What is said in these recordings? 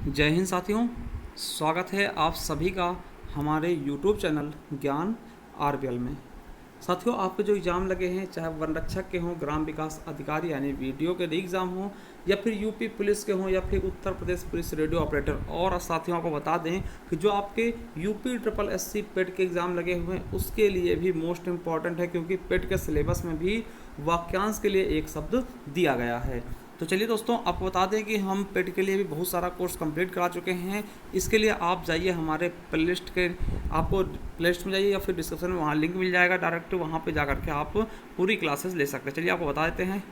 जय हिंद साथियों, स्वागत है आप सभी का हमारे YouTube चैनल ज्ञान आरबीएल में। साथियों, आपके जो एग्ज़ाम लगे हैं, चाहे वन रक्षक के हों, ग्राम विकास अधिकारी यानी वीडियो के एग्ज़ाम हों, या फिर यूपी पुलिस के हों, या फिर Uttar Pradesh police radio operator, और साथियों आपको बता दें कि जो आपके यूपी SSSC पेट के एग्ज़ाम लगे हुए हैं उसके लिए भी मोस्ट इम्पॉर्टेंट है, क्योंकि पेट के सिलेबस में भी वाक्यांश के लिए एक शब्द दिया गया है। तो चलिए दोस्तों, आपको बता दें कि हम पेट के लिए भी बहुत सारा कोर्स कंप्लीट करा चुके हैं। इसके लिए आप जाइए हमारे प्लेलिस्ट के, आपको प्लेलिस्ट में जाइए या फिर डिस्क्रिप्शन में वहाँ लिंक मिल जाएगा, डायरेक्ट वहाँ पे जा करके आप पूरी क्लासेस ले सकते हैं। चलिए आपको बता देते हैं।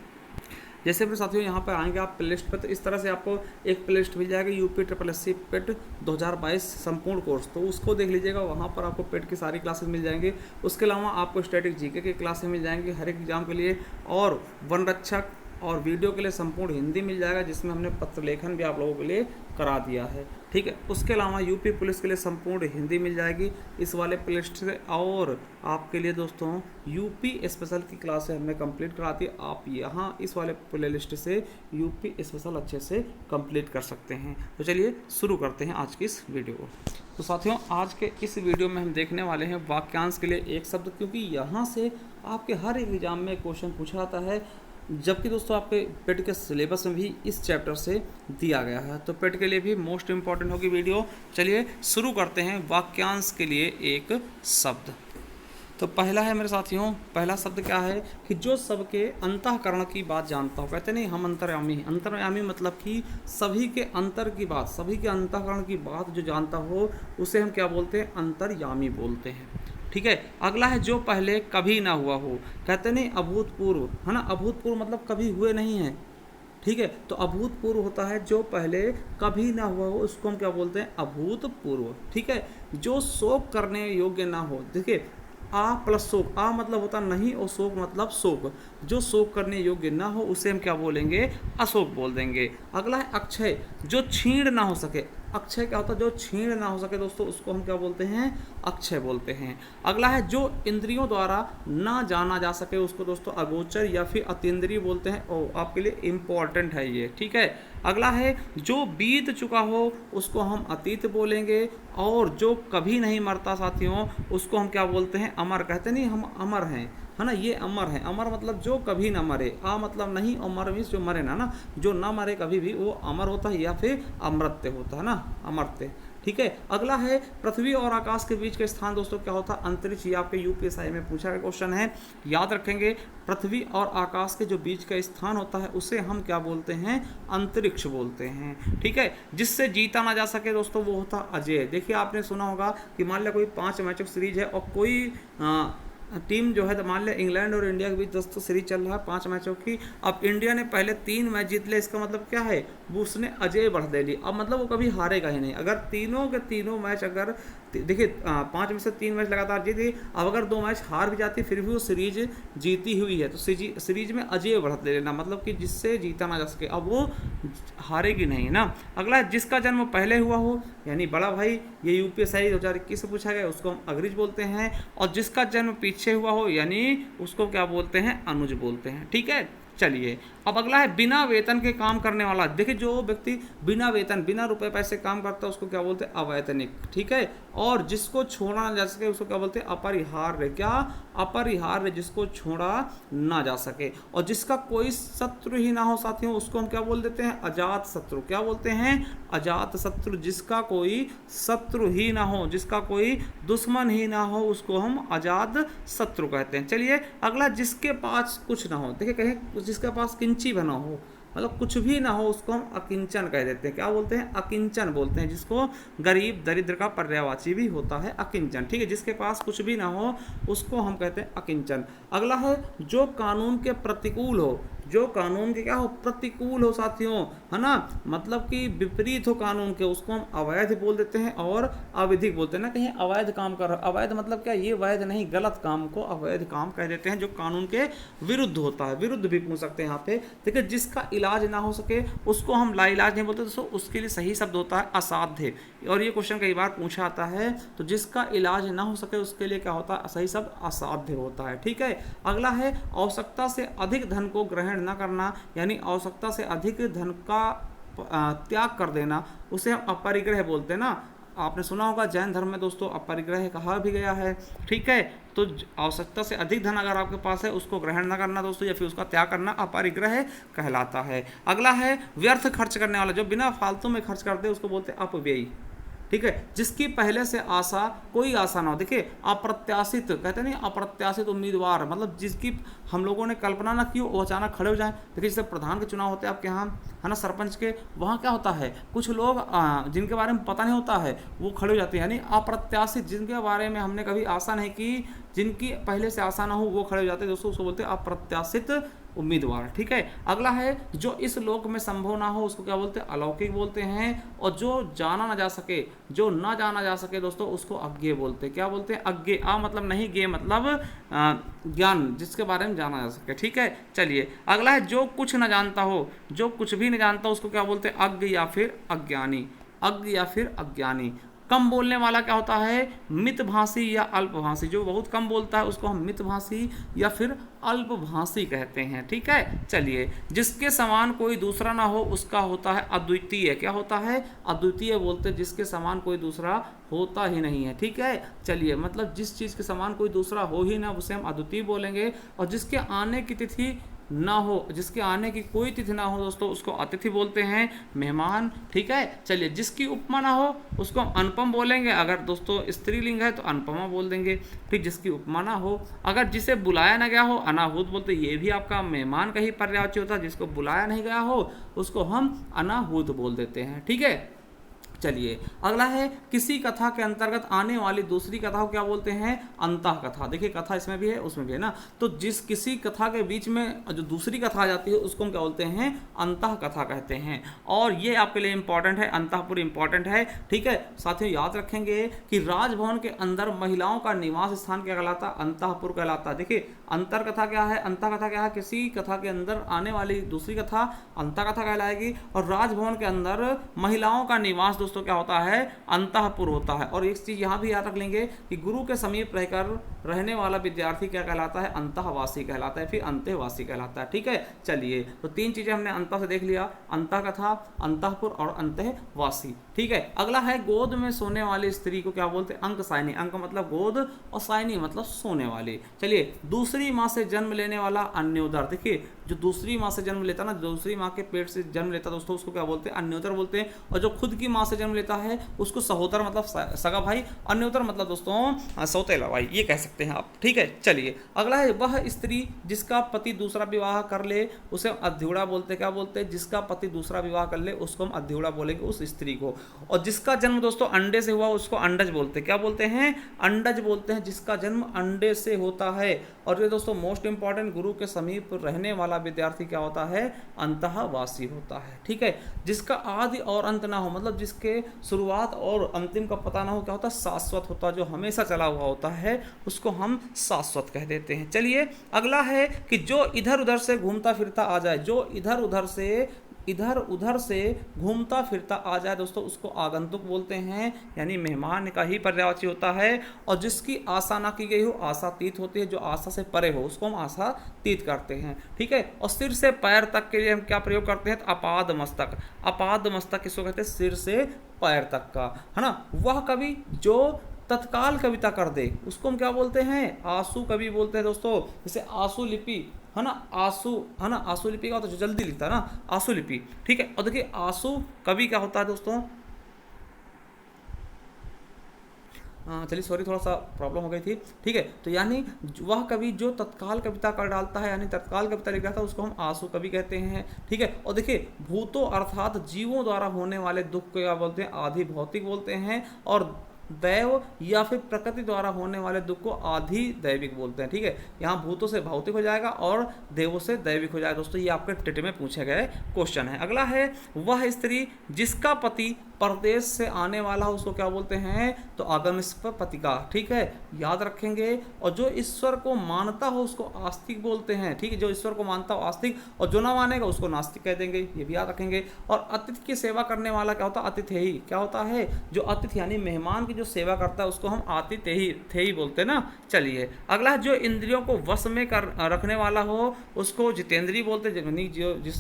जैसे फिर साथियों यहाँ पर आएंगे आप प्लेलिस्ट पर, तो इस तरह से आपको एक प्लेलिस्ट मिल जाएगा यूपी SSSC पेट 2022 संपूर्ण कोर्स, तो उसको देख लीजिएगा। वहाँ पर आपको पेट की सारी क्लासेस मिल जाएंगे। उसके अलावा आपको स्टैटिक जीके की क्लासेस मिल जाएंगी हर एक एग्जाम के लिए, और वन रक्षक और वीडियो के लिए संपूर्ण हिंदी मिल जाएगा, जिसमें हमने पत्र लेखन भी आप लोगों के लिए करा दिया है। ठीक है, उसके अलावा यूपी पुलिस के लिए संपूर्ण हिंदी मिल जाएगी इस वाले प्लेलिस्ट से। और आपके लिए दोस्तों यूपी स्पेशल की क्लासें हमने कंप्लीट कराती है, आप यहाँ इस वाले प्लेलिस्ट से यूपी स्पेशल अच्छे से कंप्लीट कर सकते हैं। तो चलिए शुरू करते हैं आज की इस वीडियो को। तो साथियों, आज के इस वीडियो में हम देखने वाले हैं वाक्यांश के लिए एक शब्द, क्योंकि यहाँ से आपके हर एक एग्जाम में क्वेश्चन पूछा जाता है, जबकि दोस्तों आपके पेट के सिलेबस में भी इस चैप्टर से दिया गया है। तो पेट के लिए भी मोस्ट इम्पॉर्टेंट होगी वीडियो। चलिए शुरू करते हैं वाक्यांश के लिए एक शब्द। तो पहला है मेरे साथियों, पहला शब्द क्या है कि जो सबके अंतःकरण की बात जानता हो। कहते नहीं हम अंतर्यामी हैं। अंतर्यामी मतलब कि सभी के अंतर की बात, सभी के अंतःकरण की बात जो जानता हो उसे हम क्या बोलते हैं? अंतर्यामी बोलते हैं। ठीक है, अगला है जो पहले कभी ना हुआ हो। कहते नहीं अभूतपूर्व, है ना। अभूतपूर्व मतलब कभी हुए नहीं है। ठीक है, तो अभूतपूर्व होता है जो पहले कभी ना हुआ हो, उसको हम क्या बोलते हैं? अभूतपूर्व। ठीक है, जो शोक करने योग्य ना हो। देखिए, आ प्लस शोक, आ मतलब होता नहीं और शोक मतलब शोक। जो शोक करने योग्य ना हो उसे हम क्या बोलेंगे? अशोक बोल देंगे। अगला है अक्षय, जो छीण ना हो सके। अक्षय क्या होता है? जो छीण ना हो सके दोस्तों, उसको हम क्या बोलते हैं? अक्षय बोलते हैं। अगला है जो इंद्रियों द्वारा ना जाना जा सके, उसको दोस्तों अगोचर या फिर अतीन्द्रिय बोलते हैं। और आपके लिए इम्पॉर्टेंट है ये। ठीक है, अगला है जो बीत चुका हो उसको हम अतीत बोलेंगे। और जो कभी नहीं मरता साथियों, उसको हम क्या बोलते हैं? अमर। कहते नहीं हम अमर हैं, है ना। ये अमर है। अमर मतलब जो कभी ना मरे। आ मतलब नहीं और मर मीन्स जो मरे ना, जो ना मरे कभी भी, वो अमर होता है या फिर अमरत्य होता है ना, अमरत्य। ठीक है, अगला है पृथ्वी और आकाश के बीच का स्थान दोस्तों क्या होता है? अंतरिक्ष। ये आपके यूपीएसआई में पूछा गया क्वेश्चन है, याद रखेंगे। पृथ्वी और आकाश के जो बीच का स्थान होता है उसे हम क्या बोलते हैं? अंतरिक्ष बोलते हैं। ठीक है, जिससे जीता ना जा सके दोस्तों वो होता अजय। देखिए, आपने सुना होगा कि मान लिया कोई 5 मैचों की सीरीज है और कोई टीम जो है, तो मान लिया इंग्लैंड और इंडिया के बीच दोस्तों सीरीज चल रहा है 5 मैचों की। अब इंडिया ने पहले 3 मैच जीत लिया, इसका मतलब क्या है? वो उसने अजय बढ़ दे ली। अब मतलब वो कभी हारेगा ही नहीं। अगर तीनों के तीनों मैच, अगर देखिए 5 में से 3 मैच लगातार जीती, अब अगर 2 मैच हार भी जाती फिर भी वो सीरीज जीती हुई है, तो सीरीज में अजय बढ़ दे लेना, मतलब कि जिससे जीता ना जा सके, अब वो हारेगी नहीं ना। अगला जिसका जन्म पहले हुआ हो, यानी बड़ा भाई। ये यूपीएसआई 2021 से पूछा गया, उसको हम अग्रज बोलते हैं। और जिसका जन्म पीछे हुआ हो, यानी उसको क्या बोलते हैं? अनुज बोलते हैं। ठीक है, चलिए अब अगला है बिना वेतन के काम करने वाला। देखिए, जो व्यक्ति बिना वेतन, बिना रुपए पैसे काम करता है उसको क्या बोलते हैं? अवैतनिक। ठीक है, और जिसको छोड़ा ना जा सके उसको क्या बोलते हैं? अपरिहार्य। क्या? अपरिहार्य, जिसको छोड़ा ना जा सके। और जिसका कोई शत्रु ही ना हो साथियों, उसको हम क्या बोल देते हैं? अजात शत्रु। क्या बोलते हैं? अजात शत्रु। जिसका कोई शत्रु ही ना हो, जिसका कोई दुश्मन ही ना हो, उसको हम अजात शत्रु कहते हैं। चलिए अगला, जिसके पास कुछ ना हो। देखिए, कहीं जिसके पास किंची बना हो, मतलब कुछ भी ना हो, उसको हम अकिंचन कह देते हैं। क्या बोलते हैं? अकिंचन बोलते हैं, जिसको गरीब दरिद्र का पर्यायवाची भी होता है अकिंचन। ठीक है, जिसके पास कुछ भी ना हो उसको हम कहते हैं अकिंचन। अगला है जो कानून के प्रतिकूल हो। जो कानून के क्या हो? प्रतिकूल हो साथियों, है ना, मतलब कि विपरीत हो कानून के, उसको हम अवैध बोल देते हैं और अविधिक बोलते हैं ना। कहीं अवैध काम कर, अवैध मतलब क्या? ये वैध नहीं, गलत काम को अवैध काम कह देते हैं, जो कानून के विरुद्ध होता है। विरुद्ध भी पूछ सकते हैं यहाँ पे। देखिए, जिसका इलाज ना हो सके उसको हम लाइलाज नहीं बोलते दोस्तों, उसके लिए सही शब्द होता है असाध्य। और ये क्वेश्चन कई बार पूछा आता है, तो जिसका इलाज ना हो सके उसके लिए क्या होता है? सही शब्द असाध्य होता है। ठीक है, अगला है आवश्यकता से अधिक धन को ग्रहण न करना, यानी आवश्यकता से अधिक धन का त्याग कर देना, उसे हम अपरिग्रह बोलते हैं ना। आपने सुना होगा जैन धर्म में दोस्तों अपरिग्रह कहा भी गया है। ठीक है, तो आवश्यकता से अधिक धन अगर आपके पास है उसको ग्रहण न करना दोस्तों, या फिर उसका त्याग करना अपरिग्रह कहलाता है। अगला है व्यर्थ खर्च करने वाला, जो बिना फालतू में खर्च करते उसको बोलते हैं अपव्ययी। ठीक है, जिसकी पहले से आशा कोई आशा ना हो। देखिए अप्रत्याशित कहते नहीं, अप्रत्याशित उम्मीदवार मतलब जिसकी हम लोगों ने कल्पना ना की हो वो अचानक खड़े हो जाएं। देखिए जैसे प्रधान के चुनाव होते हैं आपके यहाँ, है ना, सरपंच के, वहाँ क्या होता है कुछ लोग जिनके बारे में पता नहीं होता है वो खड़े हो जाते हैं, यानी अप्रत्याशित, जिनके बारे में हमने कभी आशा नहीं की, जिनकी पहले से आशा ना हो वो खड़े हो जाते हैं दोस्तों, उसको बोलते हैं अप्रत्याशित उम्मीदवार। ठीक है, अगला है जो इस लोक में संभव ना हो उसको क्या बोलते हैं, अलौकिक बोलते हैं। और जो जाना ना जा सके, जो ना जाना जा सके दोस्तों उसको अज्ञेय बोलते हैं। क्या बोलते हैं, अज्ञेय। आ मतलब नहीं, गे मतलब ज्ञान, जिसके बारे में जाना जा सके। ठीक है, चलिए अगला है जो कुछ ना जानता हो, जो कुछ भी नहीं जानता उसको क्या बोलते हैं, अज्ञ या फिर अज्ञानी। अज्ञ या फिर अज्ञानी। कम बोलने वाला क्या होता है, मितभाषी या अल्पभाषी। जो बहुत कम बोलता है उसको हम मितभाषी या फिर अल्पभाषी कहते हैं। ठीक है, चलिए जिसके समान कोई दूसरा ना हो उसका होता है अद्वितीय। क्या होता है, अद्वितीय बोलते हैं जिसके समान कोई दूसरा होता ही नहीं है। ठीक है, चलिए मतलब जिस चीज़ के समान कोई दूसरा हो ही ना उसे हम अद्वितीय बोलेंगे। और जिसके आने की तिथि ना हो, जिसके आने की कोई तिथि ना हो दोस्तों उसको अतिथि बोलते हैं, मेहमान। ठीक है, चलिए जिसकी उपमा ना हो उसको हम अनुपम बोलेंगे, अगर दोस्तों स्त्रीलिंग है तो अनुपमा बोल देंगे। फिर जिसकी उपमा ना हो, अगर जिसे बुलाया ना गया हो अनाहूत बोलते, ये भी आपका मेहमान का ही पर्यायवाची होता है। जिसको बुलाया नहीं गया हो उसको हम अनाहूत बोल देते हैं। ठीक है, चलिए अगला है किसी कथा के अंतर्गत आने वाली दूसरी कथा को क्या बोलते हैं, अंतः कथा। देखिए कथा इसमें भी है उसमें भी है ना, तो जिस किसी कथा के बीच में जो दूसरी कथा आ जाती है उसको हम क्या बोलते हैं, अंतः कथा कहते हैं। और ये आपके लिए इंपॉर्टेंट है, अंतःपुर इंपॉर्टेंट है। ठीक है, साथियों याद रखेंगे कि राजभवन के अंदर महिलाओं का निवास स्थान क्या कहलाता है, अंतःपुर कहलाता है। देखिए अंतर कथा क्या है, अंतः कथा क्या है, किसी कथा के अंदर आने वाली दूसरी कथा अंतः कथा कहलाएगी। और राजभवन के अंदर महिलाओं का निवास दोस्तों क्या होता है, अंतःपुर होता है। और एक चीज यहां भी याद रख लेंगे कि गुरु के समीप रहकर रहने वाला विद्यार्थी क्या कहलाता है, अंतःवासी कहलाता है, फिर अंत्यवासी कहलाता है। ठीक है, चलिए तो तीन चीजें हमने अंतः से देख लिया, अंतः कथा, अंतःपुर और अंत्यवासी। ठीक है, अगला है गोद में सोने वाली स्त्री को क्या बोलते हैं, अंकसायनी। अंक मतलब गोद और सायनी मतलब सोने वाली। चलिए दूसरी माँ से जन्म लेने वाला अन्योदर। देखिए जो दूसरी माँ से जन्म लेता ना, दूसरी माँ के पेट से जन्म लेता दोस्तों उसको क्या बोलते हैं, अन्योदर बोलते हैं। और जो खुद की माँ से जन्म लेता है उसको सहोदर मतलब सगा भाई, अन्योदर मतलब दोस्तों सौतेला भाई, ये कह सकते हैं आप। ठीक है, चलिए अगला है वह स्त्री जिसका पति दूसरा विवाह कर ले उसे अध्युड़ा बोलते हैं। क्या बोलते हैं, जिसका पति दूसरा विवाह कर ले उसको हम अध्युड़ा बोलेंगे उस स्त्री को। और जिसका जन्म दोस्तों अंडे से हुआ उसको अंडज बोलते हैं। क्या बोलते हैं, अंडज बोलते हैं, जिसका जन्म अंडे से होता है। और ये दोस्तों मोस्ट इंपॉर्टेंट, गुरु के समीप रहने वाला विद्यार्थी क्या होता है, अंतःवासी होता है। ठीक है, जिसका आदि और अंत ना हो, मतलब जिसके शुरुआत और अंतिम का पता ना हो, क्या होता है, शाश्वत होता है, जो हमेशा चला हुआ होता है उसको हम शाश्वत कह देते हैं। चलिए अगला है कि जो इधर उधर से घूमता फिरता आ जाए, जो इधर उधर से घूमता फिरता आ जाए दोस्तों उसको आगंतुक बोलते हैं, यानी मेहमान का ही पर्यायवाची होता है। और जिसकी आशा ना की गई हो, आशातीत होती है, जो आशा से परे हो उसको हम आशातीत करते हैं। ठीक है, और सिर से पैर तक के लिए हम क्या प्रयोग करते हैं, तो अपाद मस्तक। अपाद मस्तक किसको कहते हैं, सिर से पैर तक का, है ना। वह कवि जो तत्काल कविता कर दे उसको हम क्या बोलते हैं, आंसू कवि बोलते हैं दोस्तों। जैसे आंसू लिपि है ना, आंसू है ना, आंसू लिपि का होता है जो जल्दी लिखता है ना, आंसू लिपि। ठीक है, और देखिए आंसू कवि क्या होता है दोस्तों, चलिए सॉरी थोड़ा सा प्रॉब्लम हो गई थी। ठीक है, तो यानी वह कवि जो तत्काल कविता कर डालता है, यानी तत्काल कविता लिख रहा था उसको हम आंसू कवि कहते हैं। ठीक है, और देखिए भूतों अर्थात जीवों द्वारा होने वाले दुख को क्या बोलते हैं, आधि भौतिक बोलते हैं। और दैव या फिर प्रकृति द्वारा होने वाले दुख को आधि दैविक बोलते हैं। ठीक है, यहाँ भूतों से भौतिक हो जाएगा और देवों से दैविक हो जाएगा दोस्तों, ये आपके टेट में पूछे गए क्वेश्चन है। अगला है वह स्त्री जिसका पति परदेश से आने वाला है उसको क्या बोलते हैं, तो आगमस्पतिका, ठीक है, याद रखेंगे। और जो ईश्वर को मानता हो उसको आस्तिक बोलते हैं, ठीक है, जो ईश्वर को मानता हो आस्तिक, और जो ना मानेगा उसको नास्तिक कह देंगे, ये भी याद रखेंगे। और अतिथि की सेवा करने वाला क्या होता है, आतिथेयी, क्या होता है, जो अतिथि यानी मेहमान की जो सेवा करता है उसको हम आतिथेयी बोलते हैं ना। चलिए अगला है, जो इंद्रियों को वश में कर रखने वाला हो उसको जितेंद्रिय बोलते हैं,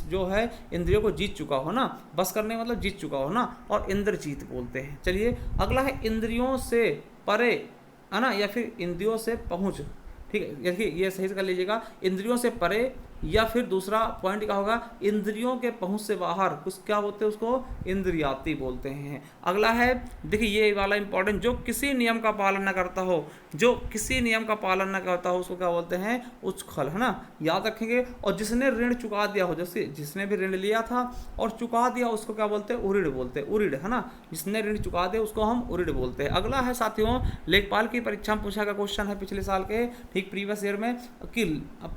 जो है इंद्रियों को जीत चुका हो ना, बस करने मतलब जीत चुका हो ना, और इंद्रजीत बोलते हैं। चलिए अगला है, इंद्रियों से परे, है ना, या फिर इंद्रियों से पहुंच, ठीक है, देखिए ये सही से कर लीजिएगा, इंद्रियों से परे, या फिर दूसरा पॉइंट क्या होगा, इंद्रियों के पहुंच से बाहर कुछ क्या बोलते हैं उसको इंद्रियाती बोलते हैं। अगला है, देखिए ये वाला इंपॉर्टेंट, जो किसी नियम का पालन न करता हो, जो किसी नियम का पालन न करता हो उसको क्या बोलते हैं, उच्छृंखल, है ना, याद रखेंगे। और जिसने ऋण चुका दिया हो, जैसे जिसने भी ऋण लिया था और चुका दिया उसको क्या बोलते हैं, उऋण बोलते हैं, उऋण, है ना, जिसने ऋण चुका दिया उसको हम उऋण बोलते हैं। अगला है साथियों, लेखपाल की परीक्षा में पूछा गया क्वेश्चन है पिछले साल के, ठीक, प्रीवियस ईयर में, कि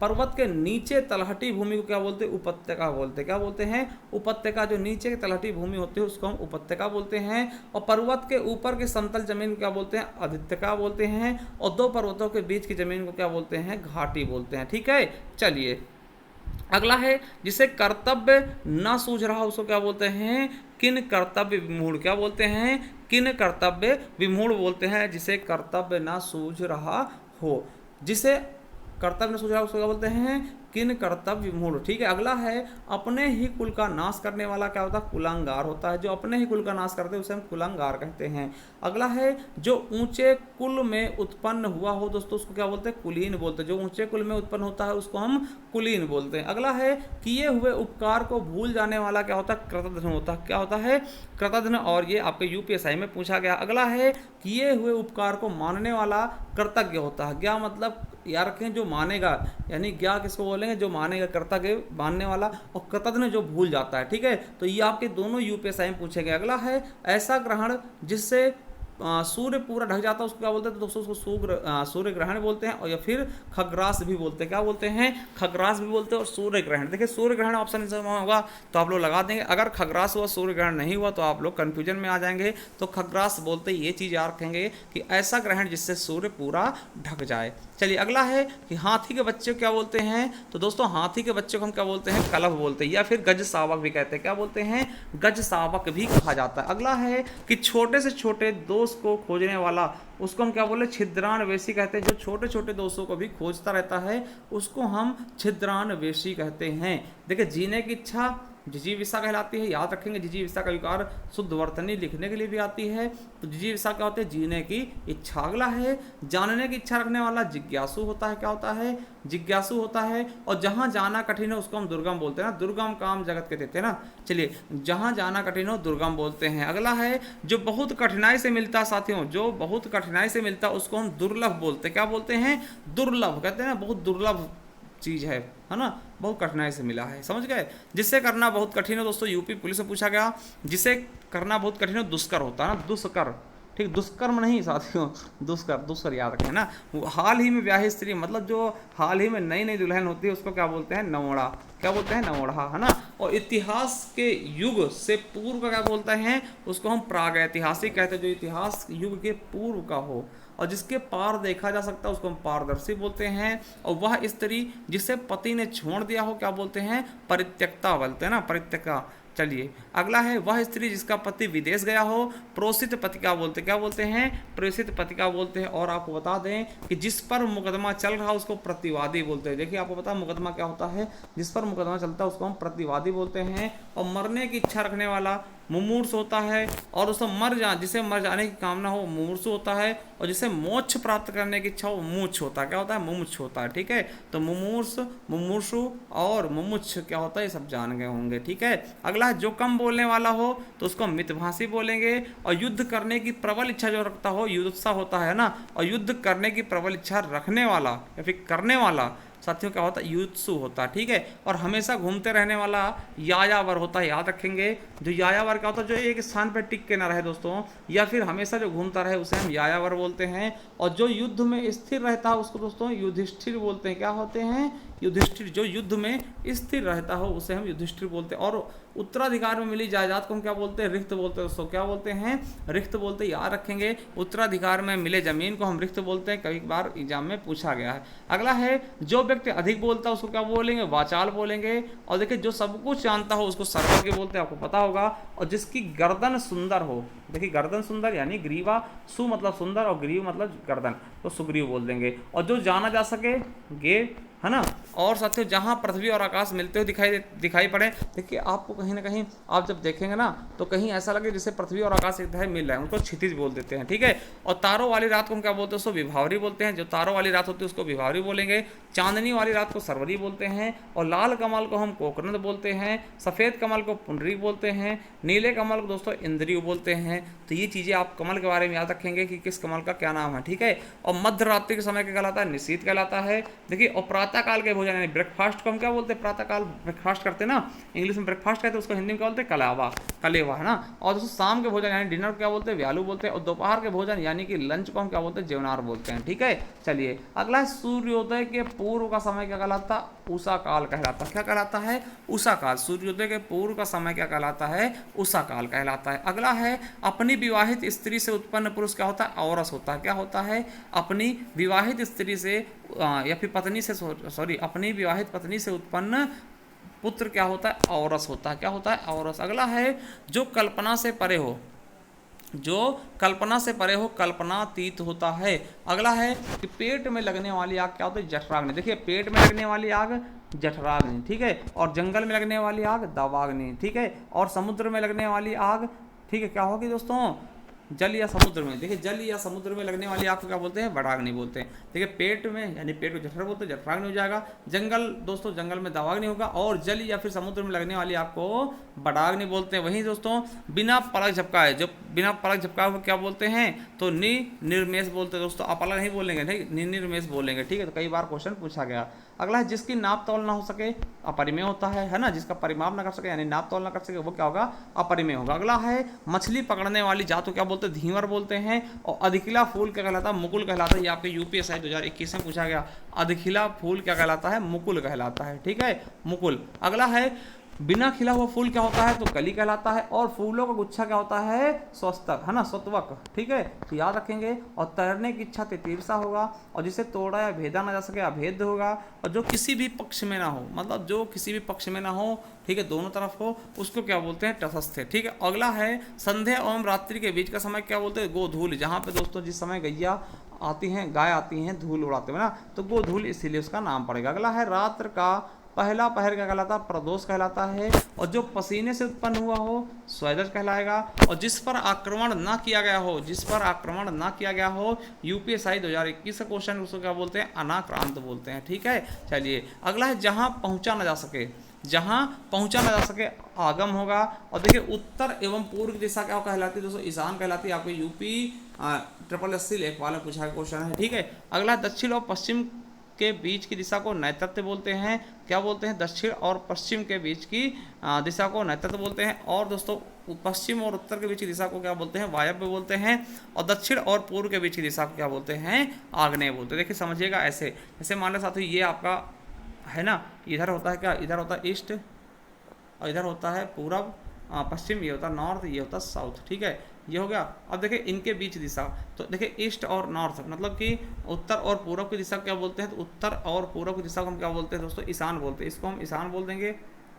पर्वत के नीचे तलहटी भूमि को क्या बोलते हैं, उपत्यका बोलते हैं, क्या बोलते हैं, उपत्यका, जो नीचे की तलहटी भूमि होती है उसको हम उपत्यका बोलते हैं। और पर्वत के ऊपर की समतल जमीन को क्या बोलते हैं, अधित्यका बोलते हैं। और दो पर्वतों के बीच की जमीन को क्या बोलते हैं, घाटी बोलते हैं, ठीक है। चलिए अगला है, जिसे कर्तव्य ना सूझ रहा उसको क्या बोलते हैं, किन कर्तव्य विमूढ़, क्या बोलते हैं, किन कर्तव्य विमूढ़ बोलते हैं, जिसे कर्तव्य ना सूझ रहा हो, जिसे कर्तव्य न सूझ रहा उसको क्या बोलते हैं, किन कर्तव्य विमूढ़, ठीक है। अगला है, अपने ही कुल का नाश करने वाला क्या होता है, कुलांगार होता है, जो अपने ही कुल का नाश करते हैं उसे हम कुलांगार कहते हैं। अगला है, जो ऊंचे कुल में उत्पन्न हुआ हो दोस्तों उसको क्या बोलते हैं, कुलीन बोलते हैं, जो ऊंचे कुल में उत्पन्न होता है उसको हम कुलीन बोलते हैं। अगला है, किए हुए उपकार को भूल जाने वाला क्या होता है, कृतघ्न होता है, क्या होता है, कृतघ्न, और ये आपके यूपीएसआई में पूछा गया। अगला है, किए हुए उपकार को मानने वाला कृतज्ञ होता है, क्या मतलब, याद रखें, जो मानेगा, यानी क्या किसको बोलेंगे, जो मानेगा, कृतज्ञ मानने वाला, और कृतज्ञ जो भूल जाता है, ठीक है। तो ये आपके दोनों यूपीएसआई में पूछे गए। अगला है, ऐसा ग्रहण जिससे सूर्य पूरा ढक जाता है उसको क्या बोलते हैं, तो दोस्तों उसको सूर्य ग्रहण बोलते हैं, और या फिर खग्रास भी बोलते हैं, क्या बोलते हैं, खग्रास भी बोलते हैं, और सूर्य ग्रहण। देखिए सूर्य ग्रहण ऑप्शन में होगा तो आप लोग लगा देंगे, अगर खग्रास हुआ सूर्य ग्रहण नहीं हुआ तो आप लोग कंफ्यूजन में आ जाएंगे। तो खग्रास बोलते ये चीज़ याद रखेंगे कि ऐसा ग्रहण जिससे सूर्य पूरा ढक जाए। चलिए अगला है, कि हाथी के बच्चे को क्या बोलते हैं, तो दोस्तों हाथी के बच्चे को हम क्या बोलते हैं, कलभ बोलते हैं, या फिर गज सावक भी कहते हैं, क्या बोलते हैं, गज सावक भी कहा जाता है। अगला है, कि छोटे से छोटे दोष को खोजने वाला उसको हम क्या बोले, छिद्रान्वेषी कहते हैं, जो छोटे छोटे दोषों को भी खोजता रहता है उसको हम छिद्रान्वेषी कहते हैं। देखिए जीने की इच्छा जिजीविषा कहलाती है, याद रखेंगे, जिजीविषा का विकार शुद्ध वर्तनी लिखने के लिए भी आती है। तो जिजीविषा क्या होते हैं, जीने की इच्छा। अगला है, जानने की इच्छा रखने वाला जिज्ञासु होता है, क्या होता है, जिज्ञासु होता है। और जहाँ जाना कठिन है उसको हम दुर्गम बोलते हैं ना, दुर्गम काम जगत के देते हैं ना। चलिए जहाँ जाना कठिन हो दुर्गम बोलते हैं। अगला है, जो बहुत कठिनाई से मिलता है साथियों, जो बहुत कठिनाई से मिलता है उसको हम दुर्लभ बोलते हैं, क्या बोलते हैं, दुर्लभ, कहते हैं ना, बहुत दुर्लभ चीज़ है ना, बहुत कठिनाई से मिला है, समझ गए। जिससे करना बहुत कठिन है दोस्तों, यूपी पुलिस से पूछा गया, जिसे करना बहुत कठिन है दुष्कर होता है ना, दुष्कर, ठीक, दुष्कर्म नहीं साथियों, दुष्कर, दुष्कर याद रखें ना। हाल ही में ब्याही स्त्री मतलब जो हाल ही में नई नई दुल्हन होती है उसको क्या बोलते हैं, नवोढ़ा, क्या बोलते हैं, नवोढ़ा, है ना। और इतिहास के युग से पूर्व का क्या बोलते हैं, उसको हम प्रागैतिहासिक कहते हैं, जो इतिहास युग के पूर्व का हो और जिसके पार देखा जा सकता है उसको हम पारदर्शी बोलते हैं। और वह स्त्री जिसे पति ने छोड़ दिया हो क्या बोलते हैं, परित्यक्ता बोलते हैं ना, परित्यक्ता। चलिए अगला है, वह स्त्री जिसका पति विदेश गया हो प्रोषित पतिका बोलते, क्या बोलते हैं, प्रेषित पतिका बोलते हैं। और आपको बता दें कि जिस पर मुकदमा चल रहा उसको प्रतिवादी बोलते हैं। देखिए आपको पता मुकदमा क्या होता है, जिस पर मुकदमा चलता है उसको हम प्रतिवादी बोलते हैं। और मरने की इच्छा रखने वाला मुमूर्ष होता है, और उसको जिसे मर जाने की कामना हो मुमूर्ष होता है, और जिसे मोक्ष प्राप्त करने की इच्छा हो मुमुक्ष होता है, क्या होता है, मुमुक्ष होता है, ठीक है। तो मुमूर्ष, मुमुर्षु और मुमुक्ष क्या होता है ये सब जान गए होंगे, ठीक है। अगला है, जो कम बोलने वाला हो तो उसको मितभाषी बोलेंगे। और युद्ध करने की प्रबल इच्छा जो रखता हो युद्धसा होता है ना, और युद्ध करने की प्रबल इच्छा रखने वाला या फिर करने वाला साथियों क्या होता है, युत्सु होता है, ठीक है। और हमेशा घूमते रहने वाला यायावर होता है, याद रखेंगे। जो यायावर क्या होता है, जो एक स्थान पर टिक के ना रहे दोस्तों, या फिर हमेशा जो घूमता रहे उसे हम यायावर बोलते हैं। और जो युद्ध में स्थिर रहता है उसको दोस्तों युधिष्ठिर बोलते हैं, क्या होते हैं, युधिष्ठिर, जो युद्ध में स्थिर रहता हो उसे हम युधिष्ठिर बोलते हैं। और उत्तराधिकार में मिली जायदाद को हम क्या बोलते हैं? रिक्त बोलते हैं दोस्तों। क्या बोलते हैं? रिक्त बोलते हैं, याद रखेंगे। उत्तराधिकार में मिले जमीन को हम रिक्त बोलते हैं, कई बार एग्जाम में पूछा गया है। अगला है, जो व्यक्ति अधिक बोलता है उसको क्या बोलेंगे? वाचाल बोलेंगे। और देखिए, जो सब कुछ जानता हो उसको सर्वज्ञ बोलते हैं, आपको पता होगा। और जिसकी गर्दन सुंदर हो, देखिए गर्दन सुंदर यानी ग्रीवा, सु मतलब सुंदर और ग्रीव मतलब गर्दन, तो सुग्रीव बोल देंगे। और जो जाना जा सके, गे, है ना। और साथियों, जहाँ पृथ्वी और आकाश मिलते हुए दिखाई पड़े, देखिए आपको कहीं ना कहीं आप जब देखेंगे ना तो कहीं ऐसा लगे जैसे पृथ्वी और आकाश एक तरह मिल रहा है, उनको क्षितिज बोल देते हैं, ठीक है। और तारों वाली रात को हम क्या बोलते हैं? उसको विभावरी बोलते हैं। जो तारों वाली रात होती है उसको विभावरी बोलेंगे। चांदनी वाली रात को सरवरी बोलते हैं। और लाल कमल को हम कोकनद बोलते हैं। सफ़ेद कमल को पुंडरीक बोलते हैं। नीले कमल को दोस्तों इंद्रिय बोलते हैं। तो ये चीज़ें आप कमल के बारे में याद रखेंगे कि किस कमल का क्या नाम है, ठीक है। और मध्य रात्रि के समय क्या कहलाता है? निशीत कहलाता है। देखिए, और प्रातःकाल के भोजन यानी ब्रेकफास्ट को हम क्या बोलते हैं? प्रातःकाल ब्रेकफास्ट करते हैं ना, इंग्लिश में ब्रेकफास्ट कहते हैं, उसको हिंदी में क्या बोलते हैं? कलेवा, है ना। और दोस्तों, शाम के भोजन यानी डिनर को क्या बोलते हैं? व्यालू बोलते हैं। और दोपहर के भोजन यानी कि लंच को हम क्या बोलते हैं? जेवनार बोलते हैं, ठीक है। चलिए, अगला है, सूर्योदय के पूर्व का समय क्या कहलाता है? उषा काल कहलाता है। क्या कहलाता है? उषा काल। सूर्योदय के पूर्व का समय क्या कहलाता है? उषा काल कहलाता है। अगला है, अपनी विवाहित स्त्री से उत्पन्न पुरुष क्या होता है? औरस होता है। क्या होता है? अपनी विवाहित स्त्री से या फिर पत्नी से, सॉरी, अपनी विवाहित पत्नी से उत्पन्न पुत्र क्या होता है? औरस होता है। क्या होता है? औरस। अगला है, जो कल्पना से परे हो, जो कल्पना से परे हो, कल्पनातीत होता है। अगला है कि पेट में लगने वाली आग क्या होती है? जठराग्नि। देखिए, पेट में लगने वाली आग जठराग्नि, ठीक है। और जंगल में लगने वाली आग दावाग्नि, ठीक है। और समुद्र में लगने वाली आग, ठीक है, क्या होगी दोस्तों? जल या समुद्र में। देखिए, जल या समुद्र में लगने वाली आग को क्या बोलते हैं? बड़ाग्नि बोलते हैं। देखिए, पेट में यानी पेट को जठर बोलते हैं, जठराग्नि हो जाएगा। जंगल दोस्तों, जंगल में दावाग्नि होगा। और जल या फिर समुद्र में लगने वाली आग को बड़ाग्नि बोलते हैं। वहीं दोस्तों, बिना पलक झपकाए, जो बिना पलक झपकाए हुए क्या बोलते हैं? तो निर्मेष बोलते हैं दोस्तों। आप अलग नहीं बोलेंगे, ठीक, निर्मेष बोलेंगे, ठीक है। तो कई बार क्वेश्चन पूछा गया। अगला है, जिसकी नाप तौल ना हो सके, अपरिमेय होता है ना। जिसका परिमाप ना कर सके यानी नाप तौल ना कर सके, वो क्या होगा? अपरिमेय होगा। अगला है, मछली पकड़ने वाली जात को क्या बोलते हैं? धीवर बोलते हैं। और अधिखिला फूल क्या कहलाता है? मुकुल कहलाता है। ये आपके यूपीएससी 2021 में पूछा गया। अधिखिला फूल क्या कहलाता है? मुकुल कहलाता है, ठीक है, मुकुल। अगला है, बिना खिला हुआ फूल क्या होता है? तो कली कहलाता है। और फूलों का गुच्छा क्या होता है? स्वस्तक, है ना, स्वत्वक, ठीक है। तो याद रखेंगे। और तैरने की इच्छा तितीर्षा होगा। और जिसे तोड़ा या भेदा ना जा सके, अभेद्य होगा। और जो किसी भी पक्ष में ना हो, मतलब जो किसी भी पक्ष में ना हो, ठीक है, दोनों तरफ हो, उसको क्या बोलते हैं? तटस्थ है, ठीक है। अगला है, संध्या एवं रात्रि के बीच का समय क्या बोलते हैं? गोधूल। जहाँ पे दोस्तों जिस समय गैया आती हैं, गाय आती हैं, धूल उड़ाते हैं ना, तो गोधूल, इसीलिए उसका नाम पड़ेगा। अगला है, रात्र का पहला पहर क्या कहलाता है? प्रदोष कहलाता है। और जो पसीने से उत्पन्न हुआ हो, स्वेदज कहलाएगा। और जिस पर आक्रमण ना किया गया हो, जिस पर आक्रमण ना किया गया हो, यूपीएससी 2021 का क्वेश्चन, उसको क्या बोलते हैं? अनाक्रांत बोलते हैं, ठीक है। चलिए, अगला है, जहां पहुंचा ना जा सके, जहां पहुंचा ना जा सके, आगम होगा। और देखिए, उत्तर एवं पूर्व दिशा क्या कहलाती है दोस्तों? ईशान कहलाती है। आपको यूपी SSC लेखपाल में पूछा क्वेश्चन है, ठीक है। अगला, दक्षिण और पश्चिम के बीच की दिशा को नैऋत्य बोलते हैं। क्या बोलते हैं? दक्षिण और पश्चिम के बीच की दिशा को नैऋत्य बोलते हैं। और दोस्तों, पश्चिम और उत्तर के बीच की दिशा को क्या बोलते हैं? वायव्य बोलते हैं। और दक्षिण और पूर्व के बीच की दिशा को क्या बोलते हैं? आग्नेय बोलते हैं। देखिए, समझिएगा ऐसे, जैसे मान लो साथियों, ये आपका है ना, इधर होता है क्या? इधर होता है ईस्ट, और इधर होता है पूरब, पश्चिम, ये होता है नॉर्थ, ये होता है साउथ, ठीक है। ये हो गया। अब देखिए, इनके बीच दिशा, तो देखिए ईस्ट और नॉर्थ, मतलब कि उत्तर और पूर्व की दिशा क्या बोलते हैं? तो उत्तर और पूर्व की दिशा को हम क्या बोलते हैं दोस्तों? ईशान बोलते हैं। इसको हम ईशान बोल देंगे,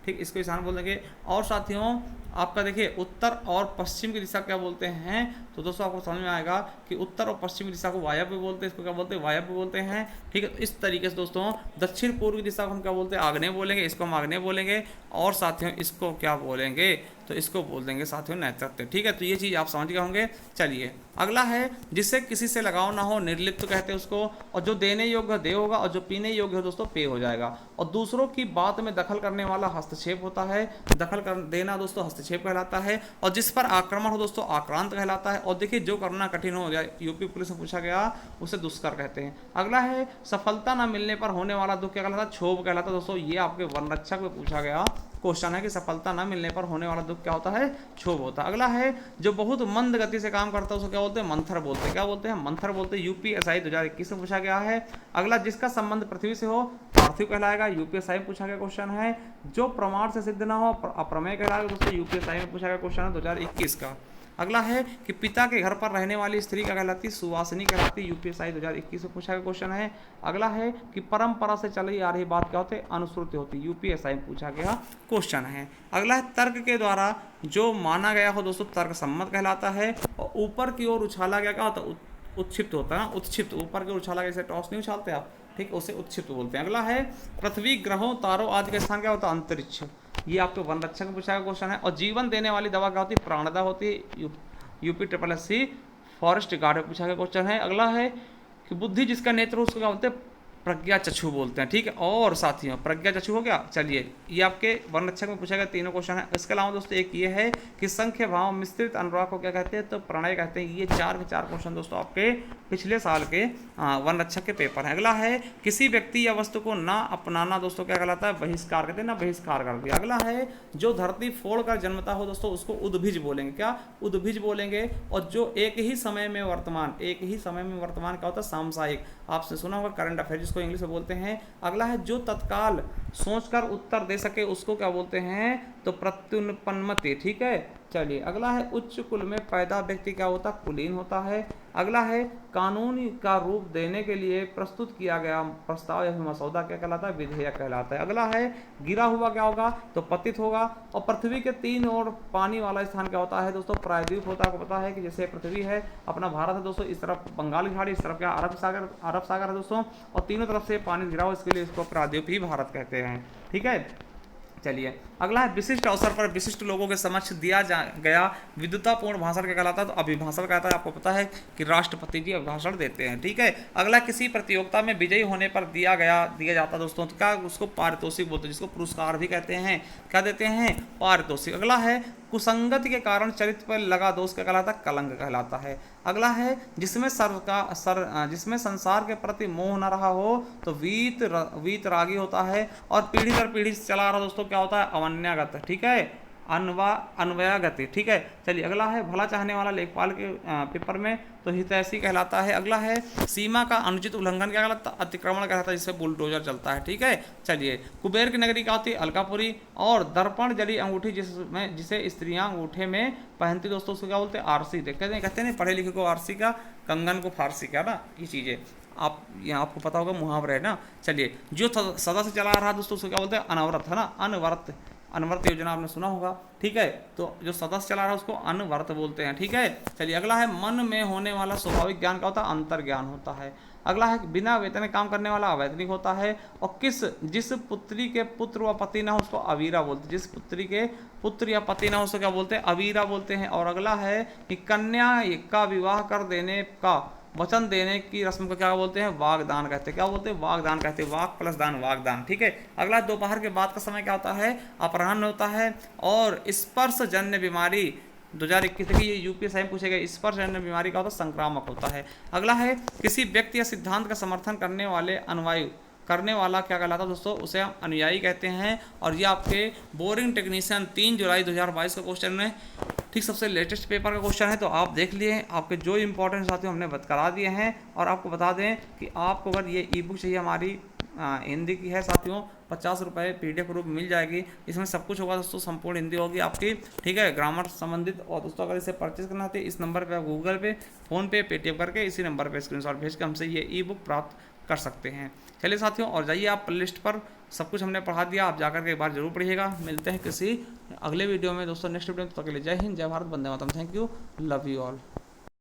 ठीक, इसको ईशान बोल देंगे। और साथियों, आपका देखिए, उत्तर और पश्चिम की दिशा क्या बोलते हैं? तो दोस्तों आपको समझ में आएगा कि उत्तर और पश्चिम की दिशा को वायव्य बोलते हैं। इसको क्या बोलते हैं? वायव्य बोलते हैं, ठीक है। तो इस तरीके से दोस्तों, दक्षिण पूर्व की दिशा को हम क्या बोलते हैं? आग्नेय बोलेंगे। इसको हम आग्नेय बोलेंगे। और साथियों, इसको क्या बोलेंगे? तो इसको बोल देंगे साथियों नैऋत्य, ठीक है। तो ये चीज़ आप समझ गए होंगे। चलिए, अगला है, जिससे किसी से लगाव ना हो, निर्लिप्त कहते हैं उसको। और जो देने योग्य दे होगा, और जो पीने योग्य हो दोस्तों, पे हो जाएगा। और दूसरों की बात में दखल करने वाला हस्तक्षेप होता है। दखल कर देना दोस्तों हस्तक्षेप कहलाता है। और जिस पर आक्रमण हो दोस्तों, आक्रांत कहलाता है। और देखिए, जो करना कठिन हो, यूपी पुलिस में पूछा गया, उसे दुष्कर कहते हैं। अगला है, सफलता न मिलने पर होने वाला दुख क्या कहलाता है? क्षोभ कहलाता है दोस्तों। ये आपके वन रक्षक में पूछा गया क्वेश्चन है कि सफलता न मिलने पर होने वाला दुख क्या होता है, क्षोभ होता है। अगला है जो बहुत मंद गति से काम करता है उसको क्या बोलते हैं, मंथर बोलते हैं। क्या बोलते हैं, मंथर बोलते हैं। यूपीएसआई 2021 में पूछा गया है। अगला जिसका संबंध पृथ्वी से हो पार्थिव कहलाएगा, यूपीएसआई में पूछा गया क्वेश्चन है। जो प्रमाण से सिद्ध ना हो अप्रमेय कहलाएगा, दोस्तों यूपीएसआई में पूछा गया क्वेश्चन है 2021 का। अगला है कि पिता के घर पर रहने वाली स्त्री क्या कहलाती, सुवासिनी कहलाती, यूपीएसआई 2021 में पूछा गया क्वेश्चन है। अगला है कि परंपरा से चली आ रही बात क्या होती है, अनुश्रुति होती, यूपीएसआई में पूछा गया क्वेश्चन है। अगला है तर्क के द्वारा जो माना गया हो दोस्तों तर्क सम्मत कहलाता है। और ऊपर की ओर उछाला गया क्या होता है, उत्क्षिप्त होता है ना, उत्क्षिप्त, ऊपर की ओर उछाला गया, जैसे टॉस नहीं उछालते आप, ठीक, उसे उत्क्षिप्त बोलते हैं। अगला है पृथ्वी, ग्रहों, तारों आदि का स्थान क्या होता है, अंतरिक्ष, ये आपके वन रक्षक में पूछा गया क्वेश्चन है। और जीवन देने वाली दवा क्या होती है, प्राणदा होती है, यूपी फॉरेस्ट गार्ड में पूछा गया क्वेश्चन है। अगला है कि बुद्धि जिसका नेत्र हो उसको क्या बोलते हैं, प्रज्ञा चक्षु बोलते हैं, ठीक है। और साथियों प्रज्ञा चक्षु हो गया। चलिए ये आपके वन रक्षक में पूछा गया तीनों क्वेश्चन है। इसके अलावा दोस्तों एक ये है कि संख्य भाव मिश्रित अनुराग को क्या कहते हैं, तो प्रणय कहते हैं। ये 4 के 4 क्वेश्चन दोस्तों आपके पिछले साल के वन रक्षक के पेपर हैं। अगला है किसी व्यक्ति या वस्तु को ना अपनाना दोस्तों क्या कहलाता है, बहिष्कार कहते हैं ना, बहिष्कार कर दिया। अगला है जो धरती फोड़ कर जन्मता हो दोस्तों उसको उद्भिज बोलेंगे, क्या, उद्भिज बोलेंगे। और जो एक ही समय में वर्तमान क्या होता है, सामसायिक, आपसे सुना होगा करंट अफेयर जिसको इंग्लिश में बोलते हैं। अगला है जो तत्काल सोचकर उत्तर दे सके उसको क्या बोलते हैं, तो प्रत्युत्पन्नमति, ठीक है। चलिए अगला है उच्च कुल में पैदा व्यक्ति क्या होता है, कुलीन होता है। अगला है कानून का रूप देने के लिए प्रस्तुत किया गया प्रस्ताव या मसौदा क्या कहलाता है, विधेयक कहलाता है। अगला है गिरा हुआ क्या होगा, तो पतित होगा। और पृथ्वी के 3 ओर पानी वाला स्थान क्या होता है दोस्तों, प्रायद्वीप होता है। आपको पता है कि जैसे पृथ्वी है, अपना भारत है दोस्तों, इस तरफ बंगाल की खाड़ी, इस तरफ क्या अरब सागर है दोस्तों, और तीनों तरफ से पानी घिरा हुआ, इसके लिए इसको प्रायद्वीप ही भारत कहते हैं, ठीक है। चलिए अगला है विशिष्ट अवसर पर विशिष्ट लोगों के समक्ष दिया गया विद्वतापूर्ण भाषण क्या कहलाता है, तो अभिभाषण कहता है। आपको पता है कि राष्ट्रपति जी अभिभाषण देते हैं, ठीक है। अगला किसी प्रतियोगिता में विजयी होने पर दिया जाता दोस्तों, तो क्या उसको पारितोषिक बोलते हैं, जिसको पुरस्कार भी कहते हैं, क्या देते हैं, पारितोषिक। अगला है कुसंगति के कारण चरित्र पर लगा दोष क्या कहलाता है, कलंक कहलाता है। अगला है जिसमें जिसमें संसार के प्रति मोह न रहा हो तो वीतरागी होता है। और पीढ़ी दर पीढ़ी से चला रहा दोस्तों क्या होता है, अवन्यागत, ठीक है, अन्वयागति, ठीक है। चलिए अगला है भला चाहने वाला लेखपाल के पेपर में तो हितैषी कहलाता है। अगला है सीमा का अनुचित उल्लंघन क्या कहलाता है, अतिक्रमण कहलाता है, जिससे बुलडोजर चलता है, ठीक है। चलिए कुबेर की नगरी क्या होती है, अलकापुरी। और दर्पण जड़ी अंगूठी जिसे स्त्रियां अंगूठे में पहनती दोस्तों उसको क्या बोलते हैं, आरसी। कहते हैं पढ़े लिखे को आरसी का, कंगन को फारसी का ना, ये चीज़ें आप यहाँ आपको पता होगा, मुहावरा है ना। चलिए जो सदा से चला रहा दोस्तों उसको क्या बोलते हैं, अनवरत, है ना, अनवर्त योजना आपने सुना होगा, ठीक है। तो जो सदस्य चला रहा है उसको अनवर्त बोलते हैं, ठीक है। चलिए अगला है मन में होने वाला स्वाभाविक ज्ञान क्या होता है, अंतर ज्ञान होता है। अगला है बिना वेतन काम करने वाला अवैतनिक होता है। और जिस पुत्री के पुत्र व पति ना हो उसको अवीरा बोलते हैं, जिस पुत्री के पुत्र या पति ना हो उसको क्या बोलते हैं, अवीरा बोलते हैं। और अगला है कि कन्या का विवाह कर देने का वचन देने की रस्म को क्या बोलते हैं, वागदान कहते हैं, क्या बोलते हैं, वागदान कहते हैं, वाक प्लस दान, वागदान, ठीक है। अगला दोपहर के बाद का समय क्या होता है, अपराह्न होता है। और स्पर्श जन्य बीमारी 2021 देखिए ये यूपीएसआई में पूछे गए, स्पर्श जन्य बीमारी का होता है, संक्रामक होता है। अगला है किसी व्यक्ति या सिद्धांत का समर्थन करने वाला क्या कहलाता है दोस्तों, उसे हम अनुयायी कहते हैं। और ये आपके बोरिंग टेक्नीशियन 3 जुलाई 2022 का क्वेश्चन है, ठीक, सबसे लेटेस्ट पेपर का क्वेश्चन है। तो आप देख लिए आपके जो इंपॉर्टेंट साथियों हमने करा दिए हैं। और आपको बता दें कि आपको अगर ये ई बुक चाहिए हमारी हिंदी की है साथियों, 50 रुपये PDF रूप मिल जाएगी। इसमें सब कुछ होगा दोस्तों, संपूर्ण हिंदी होगी आपकी, ठीक है, ग्रामर संबंधित। और दोस्तों अगर इसे परचेज करना है इस नंबर पे, गूगल पे, फ़ोन पे, पेटीएम करके इसी नंबर पे स्क्रीनशॉट भेज के हमसे ये ई बुक प्राप्त कर सकते हैं। चलिए साथियों, और जाइए आप लिस्ट पर, सब कुछ हमने पढ़ा दिया, आप जाकर के एक बार जरूर पढ़िएगा। मिलते हैं किसी अगले वीडियो में दोस्तों, नेक्स्ट वीडियो में। तो तक के लिए जय हिंद, जय भारत, वंदे मातरम, thank you, love you all.